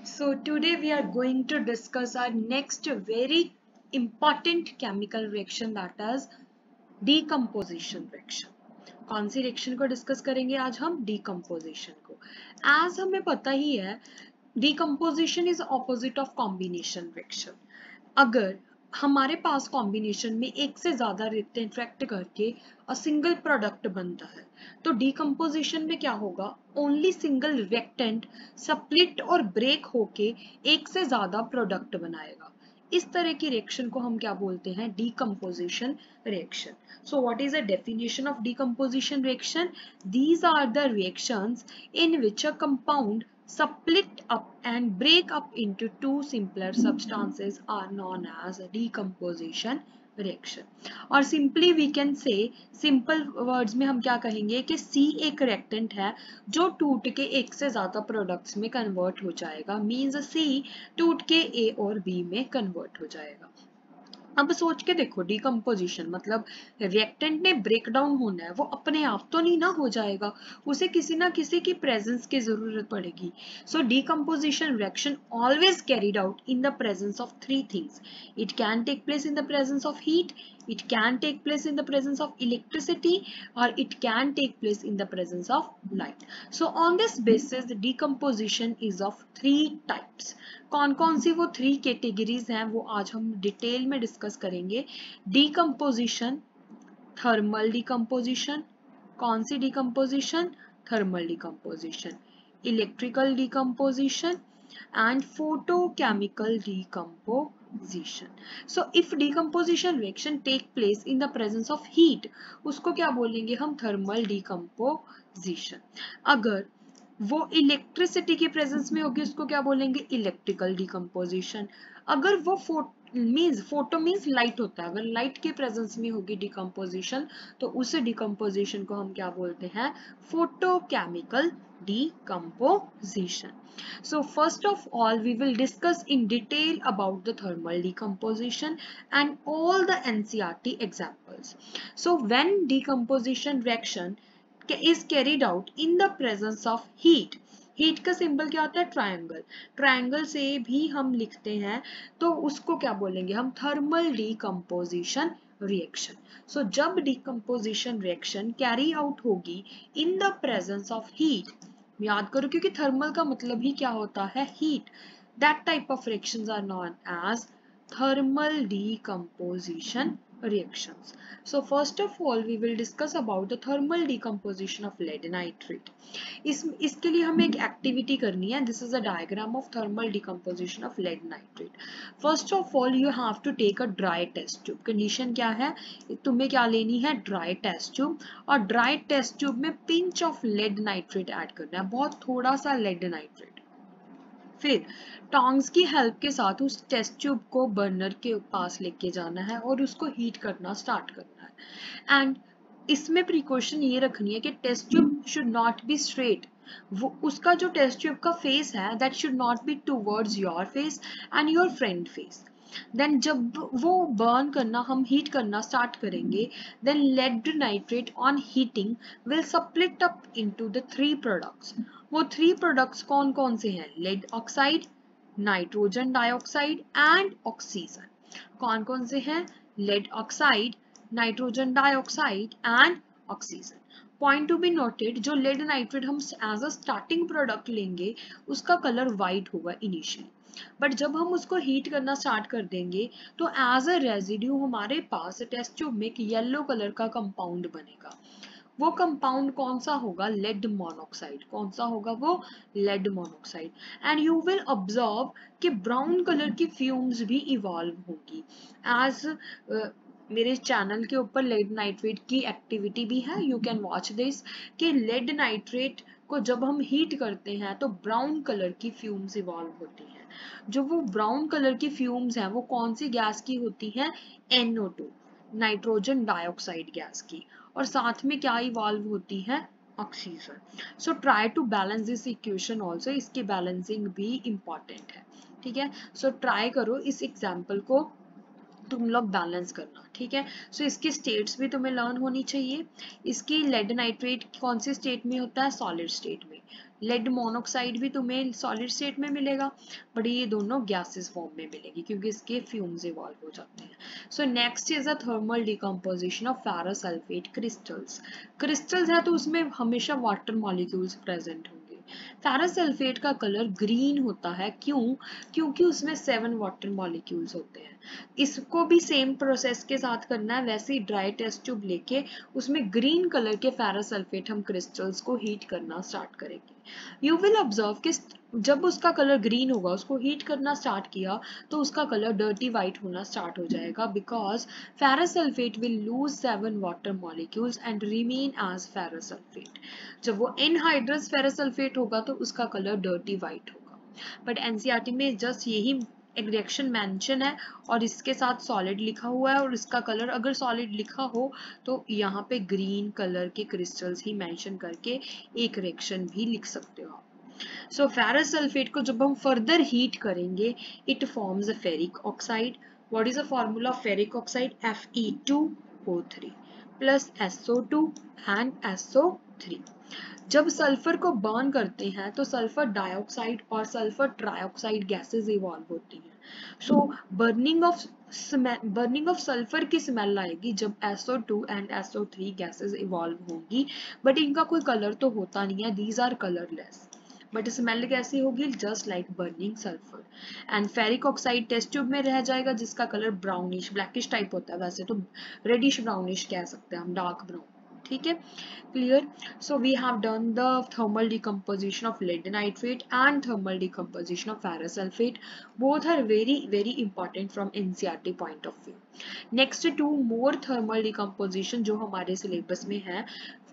So today we are going to discuss our next very important chemical reaction, that is decomposition reaction. कौन सी reaction को discuss करेंगे आज हम? Decomposition को. As हमें पता ही है, decomposition is opposite of combination reaction. अगर हमारे पास कॉम्बिनेशन में एक से ज्यादा रिएक्टेंट रिएक्ट करके अ सिंगल प्रोडक्ट बनता है, तो डिकम्पोजिशन में क्या होगा? ओनली सिंगल रिएक्टेंट स्प्लिट और ब्रेक होके एक से ज्यादा प्रोडक्ट बनाएगा. इस तरह की रिएक्शन को हम क्या बोलते हैं? Decomposition reaction. So what is the definition of decomposition reaction? These are the reactions in which a compound split up and break up into two simpler substances are known as decomposition reaction. और simply we can say, simple words में हम क्या कहेंगे कि C एक reactant है जो टूट के एक से ज्यादा products में convert हो जाएगा. Means C टूट के A और B में convert हो जाएगा. अब सोच के देखो, डिकम्पोजिशन मतलब रिएक्टेंट ने ब्रेक डाउन होना है, वो अपने आप तो नहीं ना हो जाएगा, उसे किसी ना किसी की प्रेजेंस की जरूरत पड़ेगी. So decomposition reaction always carried out in the presence of three things. It can take place in the presence of heat, it can take place in the presence of electricity, or it can take place in the presence of light. So on this basis the decomposition is of three types. कौन कौन सी वो three categories हैं वो आज हम detail में discuss करेंगे. Decomposition, thermal decomposition. कौन सी decomposition? Thermal decomposition. Electrical decomposition and photochemical decomposition. So if decomposition reaction take place in the presence of heat, उसको क्या बोलेंगे हम? thermal decomposition. अगर वो इलेक्ट्रिसिटी की प्रेजेंस में होगी उसको क्या बोलेंगे? Electrical decomposition. अगर वो फोटो मीन्स लाइट होता है, अगर लाइट के प्रेजेंस में होगी डिकम्पोजिशन तो उस डिकम्पोजिशन को हम क्या बोलते हैं? Photochemical decomposition. So first of all we will discuss in detail about the thermal decomposition and all the NCERT examples. So when decomposition reaction is carried out in the presence of heat, heat का symbol क्या होता है? Triangle. Triangle से भी हम लिखते हैं तो उसको क्या बोलेंगे हम? Thermal decomposition reaction. सो जब डिकम्पोजिशन रिएक्शन कैरी आउट होगी इन द प्रेजेंस ऑफ हीट, याद करो क्योंकि थर्मल का मतलब ही क्या होता है? Heat. That type of reactions are known as thermal decomposition reactions. So first of all we will discuss about the thermal decomposition of lead nitrate. इसके लिए हमें एक एक्टिविटी करनी है. This is a diagram of thermal decomposition of lead nitrate. First of all you have to take a dry test tube. Condition क्या है? तुम्हें क्या लेनी है? Dry test tube. और ड्राई टेस्ट ट्यूब में pinch of lead nitrate add करना है, बहुत थोड़ा सा लेड नाइट्रेट. फिर टोंग्स की हेल्प के साथ उस टेस्ट ट्यूब को बर्नर के पास लेके जाना है और उसको हीट करना स्टार्ट करना है. एंड इसमें प्रिकॉशन ये रखनी है कि test tube should not be straight. वो उसका जो टेस्ट ट्यूब का फेस है that should not be towards your face and your front face. Then जब वो बर्न करना, हम हीट करना स्टार्ट करेंगे, then lead nitrate on heating will split up into the three products. वो थ्री प्रोडक्ट्स कौन कौन से हैं? Lead oxide, nitrogen dioxide and oxygen. कौन कौन से हैं? Lead oxide, nitrogen dioxide and oxygen. Point to be noted, जो लेड नाइट्रेट हम एज अ स्टार्टिंग प्रोडक्ट लेंगे उसका कलर व्हाइट होगा इनिशियली, बट जब हम उसको हीट करना स्टार्ट कर देंगे तो एज अ रेजिड्यू हमारे पास टेस्ट ट्यूब में एक येलो कलर का कंपाउंड बनेगा. वो कंपाउंड कौन सा होगा? Lead monoxide. कौन सा होगा वो? Lead monoxide. And you will observe कि ब्राउन कलर की फ्यूम्स भी इवॉल्व होंगी. एज मेरे चैनल के ऊपर लेड नाइट्रेट की एक्टिविटी भी है, यू कैन वॉच दिस, कि लेड नाइट्रेट को जब हम हीट करते हैं तो ब्राउन कलर की फ्यूम्स इवॉल्व होती हैं. जो वो ब्राउन कलर की फ्यूम्स हैं वो कौन सी गैस की होती हैं? NO2, नाइट्रोजन डाइऑक्साइड गैस की. और साथ में क्या इवॉल्व होती है? Oxygen. So try to balance this equation also. इसकी बैलेंसिंग भी इंपॉर्टेंट है. ठीक है, सो ट्राई करो इस एग्जाम्पल को तुम लोग बैलेंस करना. ठीक है, सो इसकी स्टेट्स भी तुम्हें लर्न होनी चाहिए. इसकी लेड नाइट्रेट कौन सी स्टेट में होता है? सॉलिड स्टेट में. लेड मोनोक्साइड भी तुम्हें सॉलिड स्टेट में मिलेगा, बट ये दोनों गैसेस फॉर्म में मिलेगी क्योंकि इसके फ्यूम्स इवॉल्व हो जाते हैं। So next is a thermal decomposition of ferrous sulphate crystals. Crystals है तो उसमें हमेशा वाटर मॉलिक्यूल्स प्रेजेंट होंगे। फेरस सल्फेट का कलर ग्रीन होता है, क्यों? क्योंकि उसमें 7 वाटर मॉलिक्यूल्स होते हैं। इसको भी सेम प्रोसेस के साथ करना है, वैसे ही ड्राई टेस्ट ट्यूब लेके उसमें ग्रीन कलर के फेरस सल्फेट हम क्रिस्टल्स को हीट करना स्टार्ट करेंगे। यू विल ऑब्जर्व कि जब उसका कलर ग्रीन होगा, उसको हीट करना स्टार्ट किया तो उसका कलर डर्टी वाइट होना स्टार्ट हो जाएगा, because ferrous sulphate will lose 7 water molecules and remain as ferrous sulphate. जब वो एनहाइड्रस फेरस सल्फेट होगा तो उसका कलर डर्टी वाइट होगा। बट एनसीईआरटी में जस्ट यही एक रिएक्शन मेंशन है और इसके साथ सॉलिड लिखा हुआ है, और इसका कलर अगर सॉलिड लिखा हो तो यहाँ पे ग्रीन कलर के क्रिस्टल्स ही मेंशन करके एक रिएक्शन भी लिख सकते हो। सो फेरस सल्फेट को जब हम फर्दर हीट करेंगे, it forms a ferric oxide. What is the formula of ferric oxide? Fe2O3 plus SO2 and SO3। जब सल्फर को बर्न करते हैं तो सल्फर डाइऑक्साइड और सल्फर ट्राइऑक्साइड गैसेस इवॉल्व होती हैं। सो बर्निंग ऑफ सल्फर की स्मेल आएगी जब SO2 and SO3 gases evolve होंगी, बट इनका कोई कलर तो होता नहीं है, these are colourless, but smell कैसी होगी? Just like burning sulphur. And ferric oxide test tube में रह जाएगा जिसका कलर ब्राउनिश ब्लैकिश टाइप होता है, वैसे तो रेडिश ब्राउनिश कह सकते हैं हम, डार्क ब्राउन। ठीक है, clear? So we have done the thermal decomposition of lead nitrate and thermal decomposition of ferrous sulphate. Both are very important from NCERT point of view. Next 2 more thermal decomposition जो हमारे syllabus में है,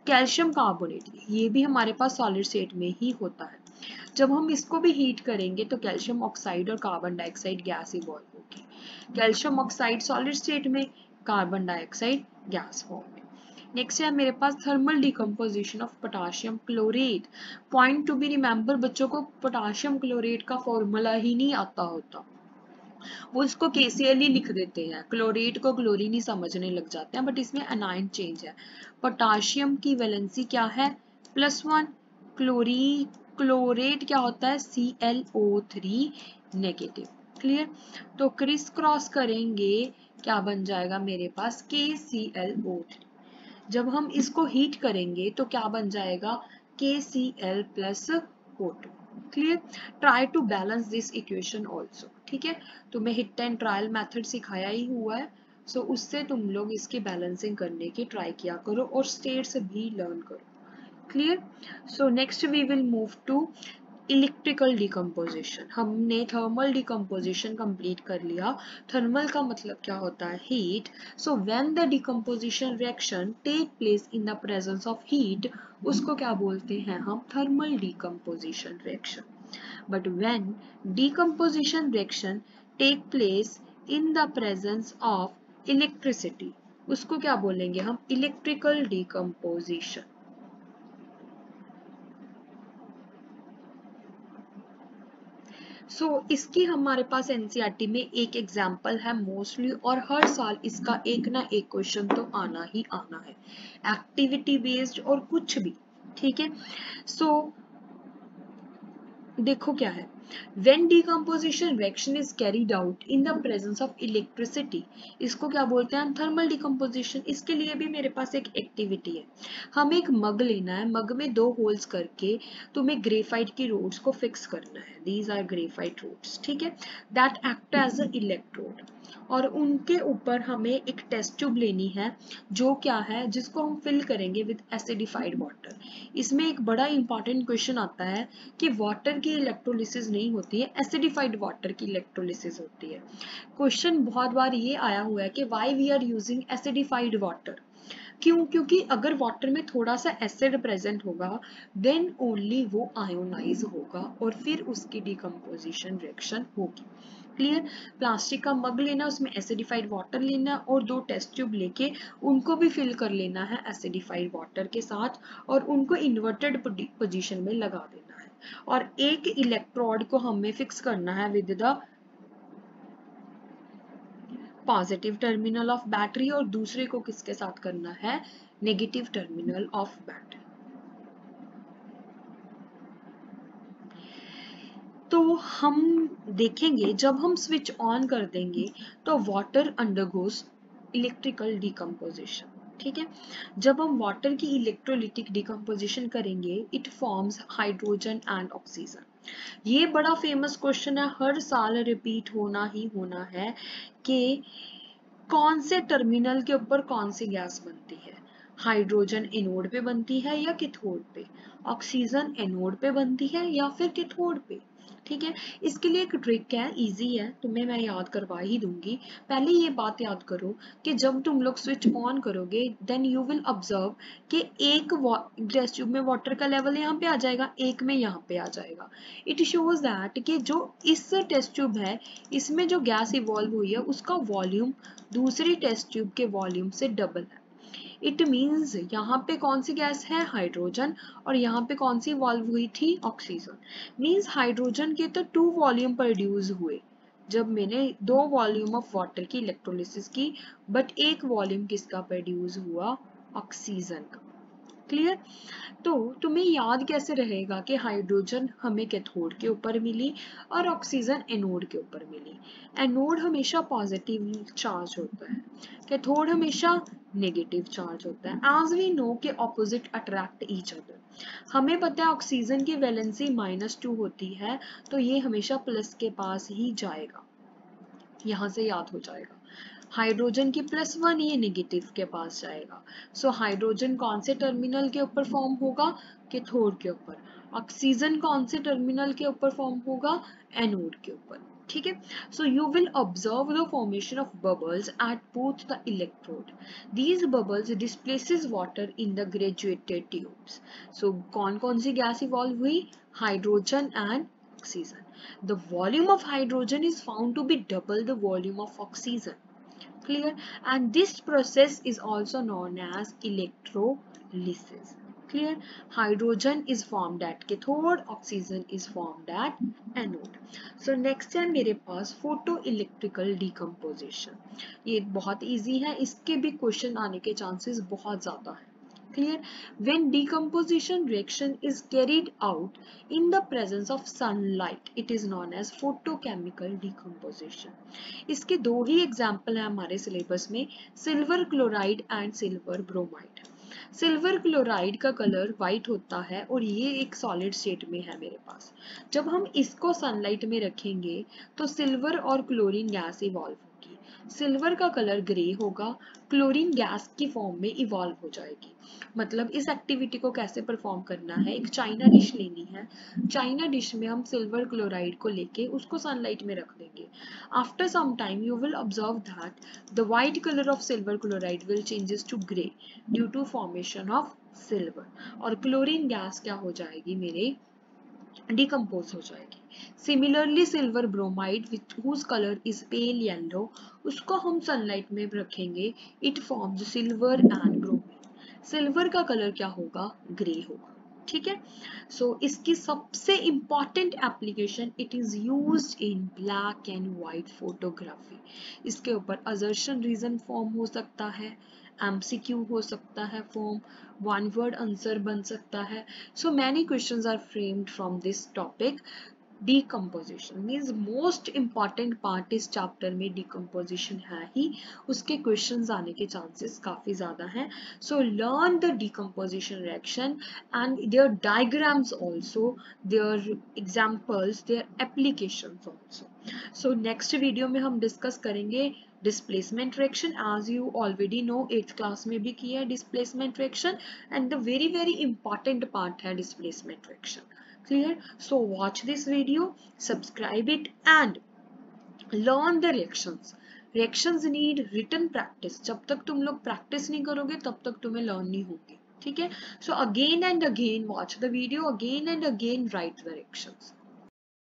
calcium carbonate, ये भी हमारे पास solid state में ही होता है। जब हम इसको भी हीट करेंगे तो कैल्शियम ऑक्साइड और कार्बन डाइऑक्साइड गैस इवॉल्व होगी। कैल्शियम ऑक्साइड सॉलिड स्टेट में, कार्बन डाइऑक्साइड गैस फॉर्म में। नेक्स्ट है मेरे पास thermal decomposition of potassium chlorate. Point to be remember, बच्चों को पोटाशियम क्लोरेट का फॉर्मूला ही नहीं आता होता, वो इसको KCl ही लिख देते हैं, क्लोरेट को क्लोरीन ही समझने लग जाते हैं, बट इसमें अनायन चेंज है। पोटाशियम की वैलेंसी क्या है? +1। क्लोरेट क्या होता है? ClO3 negative. क्लियर? तो क्रिस क्रॉस करेंगे, क्या बन जाएगा मेरे पास? KClO3। जब हम इसको हीट करेंगे तो क्या बन जाएगा? KCl plus O2। Clear? Try to balance this equation also. ठीक है, तुम्हें हिट एंड ट्रायल मेथड सिखाया ही हुआ है, सो उससे तुम लोग इसकी बैलेंसिंग करने की ट्राई किया करो और स्टेट्स भी लर्न करो। Clear? So next we will move to electrical decomposition. हमने थर्मल डिकम्पोजिशन कंप्लीट कर लिया। थर्मल का मतलब क्या होता है? Heat. So when the decomposition reaction take place in the presence of heat, उसको क्या बोलते हैं हम? Thermal decomposition reaction. But when decomposition reaction take place in the presence of electricity, उसको क्या बोलेंगे हम? Electrical decomposition. इसकी हमारे पास एनसीईआरटी में एक एग्जाम्पल है मोस्टली, और हर साल इसका एक ना एक क्वेश्चन तो आना ही आना है, एक्टिविटी बेस्ड और कुछ भी। ठीक है, देखो क्या है, when decomposition reaction is carried out in the presence of electricity, इसको क्या बोलते हैं हम? Thermal decomposition. इसके लिए भी मेरे पास एक एक्टिविटी है। हमें एक मग लेना है, मग में 2 होल्स करके तुम्हें ग्रेफाइट की रोड्स को फिक्स करना है। These are graphite rods. ठीक है, that act as a electrode, और उनके ऊपर हमें एक टेस्ट ट्यूब लेनी है जो क्या है, जिसको हम फिल करेंगे विद एसिडिफाइड वाटर। इसमें एक बड़ा इंपॉर्टेंट क्वेश्चन आता है कि वाटर की इलेक्ट्रोलिसिस नहीं होती है, एसिडिफाइड वाटर की इलेक्ट्रोलिसिस होती है। क्वेश्चन बहुत बार ये आया हुआ है कि why we are using acidified water. क्यों? क्योंकि अगर वाटर में थोड़ा सा एसिड प्रेजेंट होगा देन ओनली वो आयोनाइज होगा और फिर उसकी डिकम्पोजिशन रिएक्शन होगी। क्लियर? प्लास्टिक का मग लेना, उसमें एसिडिफाइड वाटर लेना और 2 टेस्ट ट्यूब लेके उनको भी फिल कर लेना है एसिडिफाइड वाटर के साथ और उनको इन्वर्टेड पोजीशन में लगा देना है, और एक इलेक्ट्रोड को हमें फिक्स करना है with the positive terminal of battery और दूसरे को किसके साथ करना है? Negative terminal of battery. तो हम देखेंगे जब हम स्विच ऑन कर देंगे तो वाटर अंडरगोस इलेक्ट्रिकल डिकम्पोजिशन। ठीक है, जब हम वाटर की इलेक्ट्रोलिटिक डिकम्पोजिशन करेंगे it forms hydrogen and oxygen. ये बड़ा फेमस क्वेश्चन है, हर साल रिपीट होना ही होना है कि कौन से टर्मिनल के ऊपर कौन सी गैस बनती है। हाइड्रोजन एनोड पे बनती है या कैथोड पे, ऑक्सीजन एनोड पे बनती है या फिर कैथोड पे। ठीक है, इसके लिए एक ट्रिक है, इजी है, तुम्हें मैं याद करवा ही दूंगी। पहले ये बात याद करो कि जब तुम लोग स्विच ऑन करोगे देन यू विल ऑब्जर्व कि एक टेस्ट ट्यूब में वाटर का लेवल यहाँ पे आ जाएगा, एक में यहाँ पे आ जाएगा। इट शोज दैट कि जो इस टेस्ट ट्यूब है इसमें जो गैस इवॉल्व हुई है उसका वॉल्यूम दूसरी टेस्ट ट्यूब के वॉल्यूम से डबल है। इट मीन्स यहाँ पे कौन सी गैस है, हाइड्रोजन, और यहाँ पे कौन सी इवॉल्व हुई थी, ऑक्सीजन। मीन्स हाइड्रोजन के तो 2 वॉल्यूम प्रोड्यूस हुए जब मैंने 2 वॉल्यूम ऑफ वाटर की इलेक्ट्रोलिसिस की, बट एक वॉल्यूम किसका प्रोड्यूस हुआ, ऑक्सीजन का। क्लियर। तो तुम्हें याद कैसे रहेगा कि हाइड्रोजन हमें कैथोड के ऊपर मिली और ऑक्सीजन एनोड के ऊपर मिली। एनोड हमेशा पॉजिटिव चार्ज होता है, कैथोड हमेशा नेगेटिव चार्ज होता है। एज वी नो कि ऑपोजिट अट्रैक्ट ईच अदर। हमें पता है ऑक्सीजन की वैलेंसी -2 होती है, तो ये हमेशा प्लस के पास ही जाएगा, यहाँ से याद हो जाएगा। हाइड्रोजन की +1 ये नेगेटिव के पास जाएगा। सो हाइड्रोजन कौन से टर्मिनल के ऊपर फॉर्म होगा, कैथोड के ऊपर। ऑक्सीजन कौन से टर्मिनल के ऊपर फॉर्म होगा, एनोड के ऊपर। ठीक है, so you will observe the formation of bubbles at both the electrode. These bubbles displaces water in the graduated tubes. So कौन कौन सी गैस इवॉल्व हुई, hydrogen and oxygen. The volume of hydrogen is found to be double the volume of oxygen. Clear? And this process is also known as electrolysis. Clear? Hydrogen is formed at cathode, oxygen is formed at anode. So next है मेरे पास photo electrical decomposition. ये बहुत easy है, इसके भी question आने के chances बहुत ज़्यादा है। Clear? When decomposition reaction is carried out in the presence of sunlight, it is known as photochemical decomposition. इसके 2 ही एग्जाम्पल है हमारे सिलेबस में, silver chloride and silver bromide. Silver chloride का कलर व्हाइट होता है और ये एक सॉलिड स्टेट में है मेरे पास। जब हम इसको सनलाइट में रखेंगे तो सिल्वर और क्लोरीन गैस इवॉल्व होगी। सिल्वर का कलर ग्रे होगा, क्लोरीन गैस की फॉर्म में इवॉल्व हो जाएगी। मतलब इस एक्टिविटी को कैसे परफॉर्म करना है, एक चाइना डिश लेनी है, चाइना डिश में हम सिल्वर क्लोराइड को लेके उसको सनलाइट में रख देंगे। After some time you will observe that the white colour of silver chloride will changes to grey due to formation of silver, और क्लोरीन गैस क्या हो जाएगी मेरे, डिकम्पोज हो जाएगी। Similarly silver bromide whose color is pale yellow, उसको हम sunlight में रखेंगे, it forms silver and bromide. Silver का कलर क्या होगा, ग्रे होगा। ठीक है, सो इसकी सबसे important application, it is used in black and white photography. इसके ऊपर असर्शन रीजन फॉर्म हो सकता है, MCQ हो सकता है फॉर्म, one word आंसर बन सकता है। So many questions are framed from this topic. Decomposition means most important part इस चैप्टर में decomposition है ही, उसके questions आने के chances काफी ज़्यादा हैं। So learn the decomposition reaction and their diagrams also, their examples, their applications also. So next video में हम discuss करेंगे displacement reaction, as you already know 8th class में भी किया है displacement reaction, and the very important part है displacement reaction. Clear? So watch this video, subscribe it and learn the reactions. Reactions need written practice. जब तक तुम लोग practice नहीं करोगे तब तक तुम्हें learn नहीं होगी। ठीक है? So again and again watch the video, again and again write the reactions.